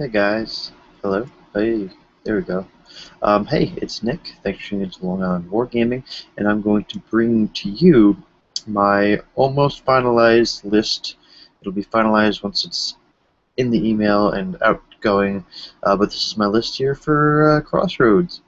Hey guys, hello. Hey, there we go. Hey, it's Nick. Thanks for tuning into Long Island Wargaming, and I'm going to bring to you my almost finalized list. It'll be finalized once it's in the email and outgoing, but this is my list here for Crossroads.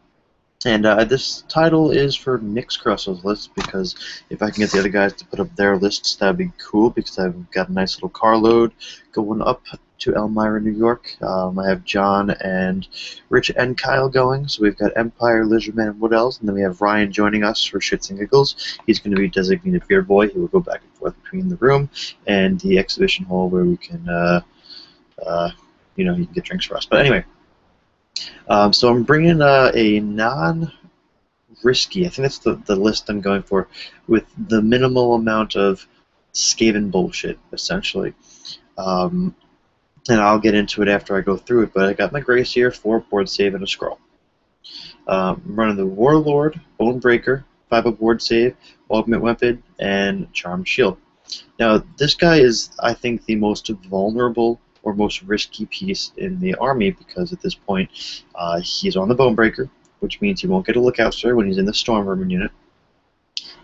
And this title is for Nick's CrossRoads list because if I can get the other guys to put up their lists, that'd be cool because I've got a nice little carload going up to Elmira, New York. I have John and Rich and Kyle going, so we've got Empire, Lizardman, and what else? And then we have Ryan joining us for shits and giggles. He's going to be designated beer boy. He will go back and forth between the room and the exhibition hall where we can, he can get drinks for us. But anyway. So I'm bringing a non-risky, I think that's the list I'm going for, with the minimal amount of Skaven bullshit, essentially. And I'll get into it after I go through it, but I got my Grace here, 4 board save, and a scroll. I'm running the Warlord, Bonebreaker, 5 board save, Augment Weapon, and Charmed Shield. Now, this guy is, I think, the most vulnerable or most risky piece in the army because at this point he's on the Bonebreaker, which means he won't get a lookout sir when he's in the Storm Vermin unit,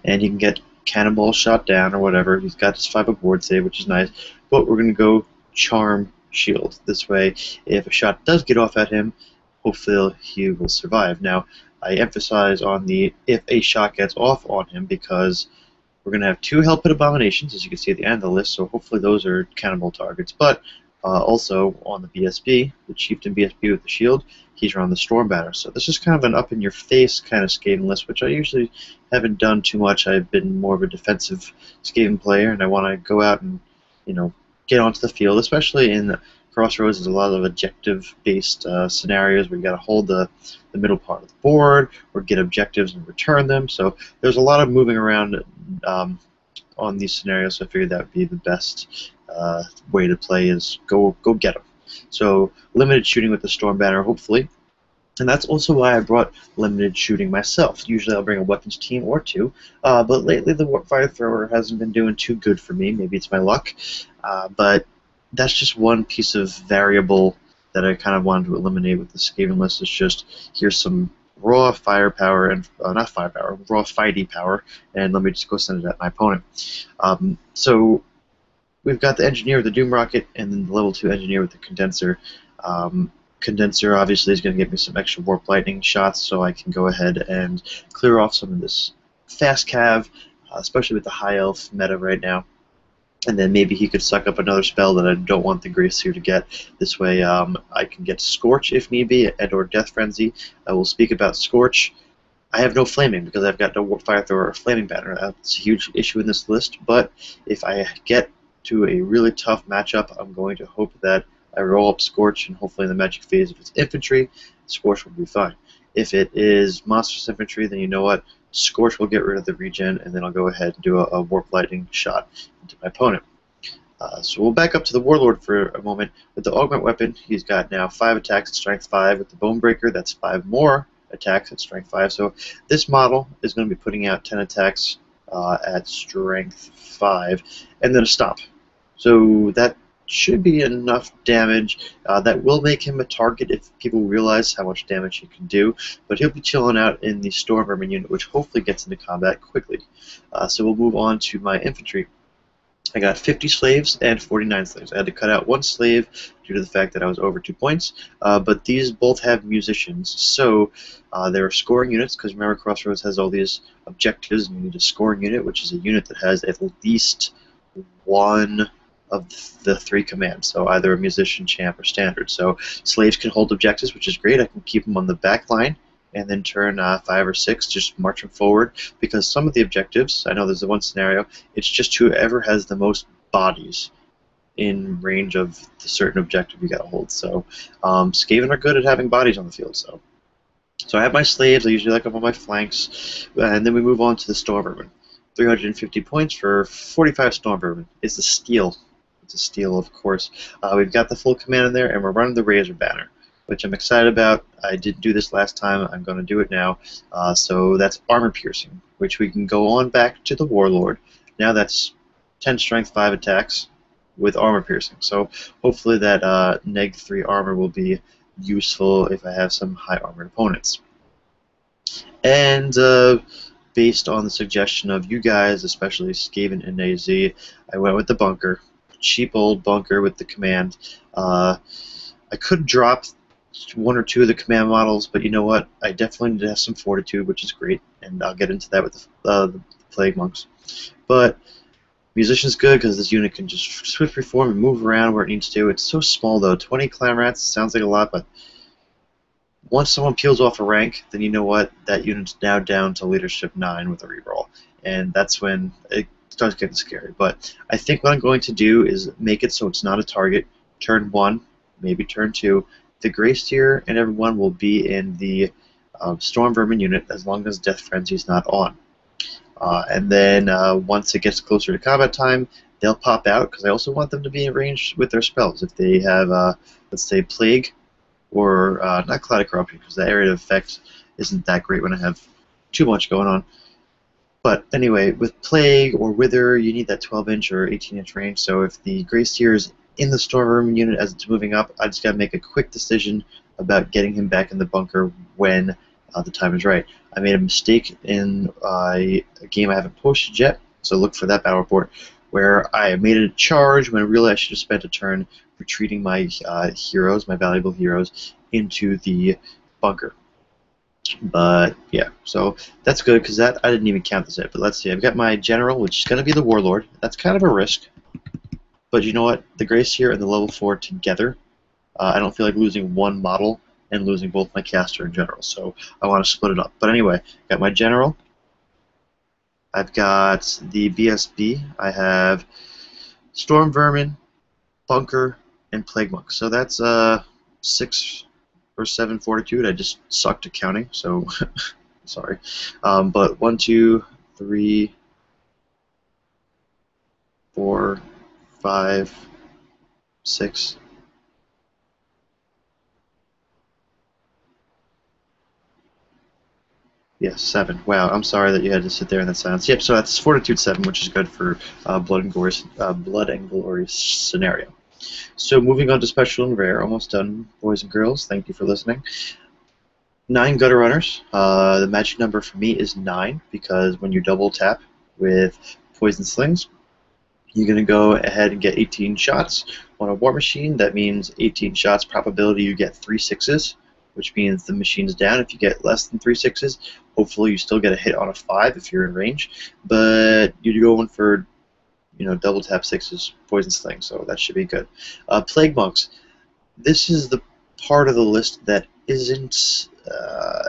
and he can get cannonball shot down or whatever. He's got his 5 board save, which is nice, but we're going to go Charm Shield. This way, if a shot does get off at him, hopefully he will survive. Now, I emphasize on the if a shot gets off on him because we're going to have 2 Hell Pit Abominations, as you can see at the end of the list, so hopefully those are cannibal targets. But also on the BSB, the Chieftain BSB with the shield, he's around the Storm Banner. So this is kind of an up-in-your-face kind of Skaven list, which I usually haven't done too much. I've been more of a defensive Skaven player, and I want to go out and, get onto the field, especially in Crossroads. There's a lot of objective-based scenarios where you got to hold the middle part of the board or get objectives and return them. So there's a lot of moving around on these scenarios. So I figured that would be the best way to play is go get them. So limited shooting with the Storm Banner, hopefully. And that's also why I brought limited shooting myself. Usually I'll bring a weapons team or 2, but lately the fire thrower hasn't been doing too good for me. Maybe it's my luck, but that's just one piece of variable that I kind of wanted to eliminate with the Skaven list. Is just here's some raw firepower and not firepower, raw fighty power, and let me just go send it at my opponent. So we've got the engineer with the Doom Rocket, and then the level 2 engineer with the condenser. Condenser obviously is going to get me some extra warp lightning shots, so I can go ahead and clear off some of this fast cav, especially with the high elf meta right now. And then maybe he could suck up another spell that I don't want the Grace here to get. This way I can get Scorch if need be, and/or Death Frenzy. I will speak about Scorch. I have no Flaming because I've got no Fire Thrower or Flaming Banner. That's a huge issue in this list, but if I get to a really tough matchup, I'm going to hope that I roll up Scorch, and hopefully in the magic phase, if it's infantry, Scorch will be fine. If it is monstrous infantry, then you know what? Scorch will get rid of the regen, and then I'll go ahead and do a Warp Lightning shot into my opponent. So we'll back up to the Warlord for a moment. With the Augment Weapon, he's got now 5 attacks at Strength 5. With the Bonebreaker, that's 5 more attacks at Strength 5. So this model is going to be putting out 10 attacks at Strength 5, and then a stop. So that should be enough damage. That will make him a target if people realize how much damage he can do, but he'll be chilling out in the Storm Vermin unit, which hopefully gets into combat quickly. So we'll move on to my infantry. I got 50 slaves and 49 slaves. I had to cut out 1 slave due to the fact that I was over 2 points, but these both have musicians, so they're scoring units, because remember Crossroads has all these objectives, and you need a scoring unit, which is a unit that has at least 1 of the 3 commands, so either a musician, champ, or standard. So slaves can hold objectives, which is great. I can keep them on the back line and then turn 5 or 6, just march them forward, because some of the objectives, I know there's the one scenario, it's just whoever has the most bodies in range of the certain objective you gotta hold. So Skaven are good at having bodies on the field. So I have my slaves, I usually like them on my flanks, and then we move on to the Storm Vermin. 350 points for 45 Storm Vermin. It's a steal. It's a steal, of course. We've got the full command in there, and we're running the Razor Banner, which I'm excited about. I didn't do this last time. I'm going to do it now. So that's Armor Piercing, which we can go on back to the Warlord. Now that's 10 Strength 5 attacks with armor piercing. So hopefully that neg 3 armor will be useful if I have some high armored opponents. And based on the suggestion of you guys, especially Skaven and AZ, I went with the bunker. Cheap old bunker with the command. I could drop one or two of the command models, but you know what? I definitely need to have some fortitude, which is great, and I'll get into that with the Plague Monks. But Musician's good because this unit can just swift reform and move around where it needs to. It's so small though. 20 clan rats sounds like a lot, but once someone peels off a rank, then you know what? That unit's now down to leadership 9 with a reroll, and that's when it starts getting scary. But I think what I'm going to do is make it so it's not a target. Turn 1, maybe turn 2. The Grace Tier and everyone will be in the Storm Vermin unit as long as Death Frenzy's not on. And then once it gets closer to combat time, they'll pop out because I also want them to be in range with their spells. If they have, let's say, Plague or not Cloud of Corruption, because the area of effect isn't that great when I have too much going on. But anyway, with Plague or Wither, you need that 12-inch or 18-inch range. So if the Grace Tier is in the Storm Vermin unit as it's moving up, I just got to make a quick decision about getting him back in the bunker when the time is right. I made a mistake in a game I haven't posted yet, so look for that battle report, where I made a charge when really I should have spent a turn retreating my heroes, my valuable heroes, into the bunker. But yeah, so that's good because that I didn't even count this yet. But let's see, I've got my general, which is going to be the warlord. That's kind of a risk, but you know what? The Grace here and the level 4 together, I don't feel like losing one model and losing both my caster and general, so I want to split it up. But anyway, got my general. I've got the BSB. I have Storm Vermin, Bunker, and Plague Monk. So that's 6 or 7 fortitude. I just sucked at counting, so sorry. But 1, 2, 3, 4, 5, 6. Yes, 7. Wow, I'm sorry that you had to sit there in that silence. Yep, so that's Fortitude 7, which is good for Blood and Glory scenario. So moving on to Special and Rare, almost done, boys and girls. Thank you for listening. 9 Gutter Runners. The magic number for me is 9 because when you double tap with Poison Slings, you're going to go ahead and get 18 shots on a War Machine. That means 18 shots probability you get 3 6s, which means the machine's down if you get less than 3 6s. Hopefully you still get a hit on a 5 if you're in range, but you're going for, you know, double tap 6s, Poison Sling, so that should be good. Plague Monks. This is the part of the list that isn't,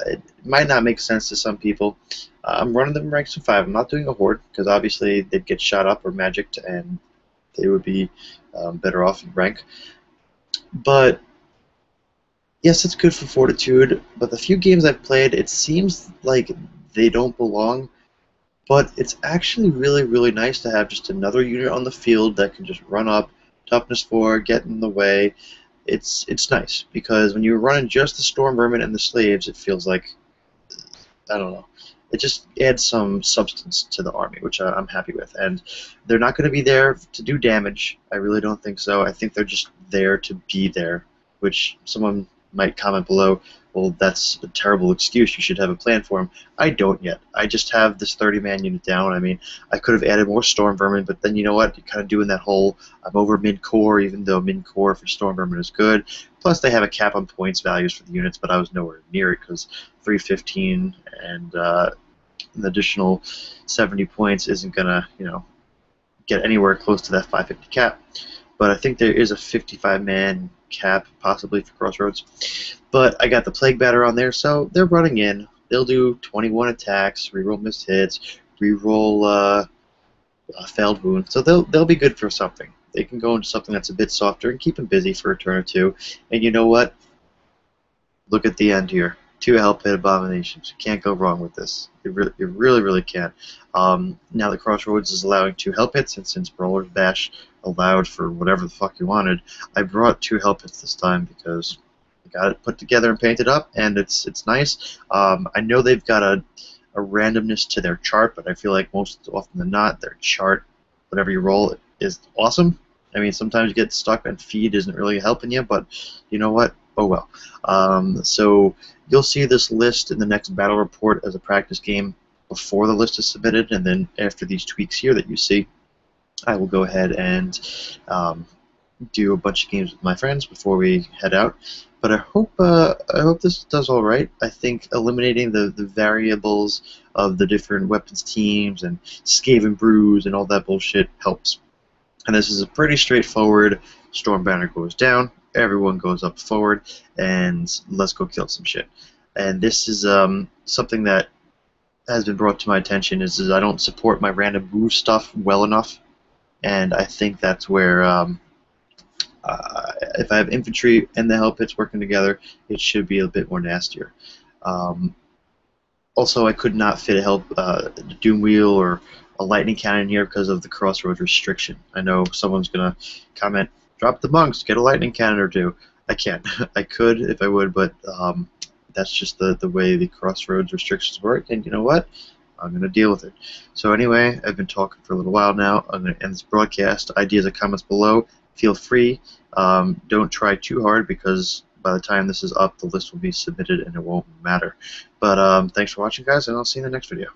it might not make sense to some people. I'm running them in ranks of 5. I'm not doing a horde because obviously they'd get shot up or magicked and they would be better off in rank. But yes, it's good for fortitude, but the few games I've played, it seems like they don't belong. But it's actually really, really nice to have just another unit on the field that can just run up, toughness 4, get in the way. It's nice because when you're running just the Storm Vermin and the Slaves, it feels like, I don't know, it just adds some substance to the army, which I'm happy with. And they're not going to be there to do damage. I really don't think so. I think they're just there to be there, which someone might comment below, well, that's a terrible excuse. You should have a plan for them. I don't yet. I just have this 30-man unit down. I mean, I could have added more Storm Vermin, but then you know what? You're kind of doing that whole, I'm over mid-core, even though mid-core for Storm Vermin is good. Plus, they have a cap on points values for the units, but I was nowhere near it because 315 and an additional 70 points isn't going to, you know, get anywhere close to that 550 cap. But I think there is a 55-man cap, possibly for CrossRoads. But I got the Plague Batter on there, so they're running in. They'll do 21 attacks, reroll missed hits, reroll failed wound. So they'll be good for something. They can go into something that's a bit softer and keep them busy for a turn or two. And you know what? Look at the end here. 2 Hell Pit Abominations. You can't go wrong with this. You really, really can't. Now that CrossRoads is allowing 2 Hell Pits, and since Brawler's Bash allowed for whatever the fuck you wanted, I brought 2 Hell Pits this time because I got it put together and painted up, and it's nice. I know they've got a randomness to their chart, but I feel like most often than not, their chart, whatever you roll, is awesome. I mean, sometimes you get stuck and feed isn't really helping you, but you know what? Oh well. So you'll see this list in the next battle report as a practice game before the list is submitted, and then after these tweaks here that you see, I will go ahead and um, do a bunch of games with my friends before we head out. But I hope this does all right. I think eliminating the variables of the different weapons teams and Skaven brews and all that bullshit helps. And this is a pretty straightforward. Storm banner goes down, everyone goes up forward, and let's go kill some shit. And this is something that has been brought to my attention is I don't support my random move stuff well enough, and I think that's where if I have infantry and the hell pits working together, it should be a bit more nastier. Um, Also, I could not fit a Doom Wheel or a Lightning Cannon here because of the CrossRoads restriction. I know someone's going to comment, drop the monks, get a Lightning Cannon or two. I can't. I could if I would, but that's just the way the CrossRoads restrictions work, and you know what? I'm going to deal with it. So anyway, I've been talking for a little while now. I'm going to end this broadcast. Ideas and comments below. Feel free. Don't try too hard because by the time this is up, the list will be submitted and it won't matter. But thanks for watching, guys, and I'll see you in the next video.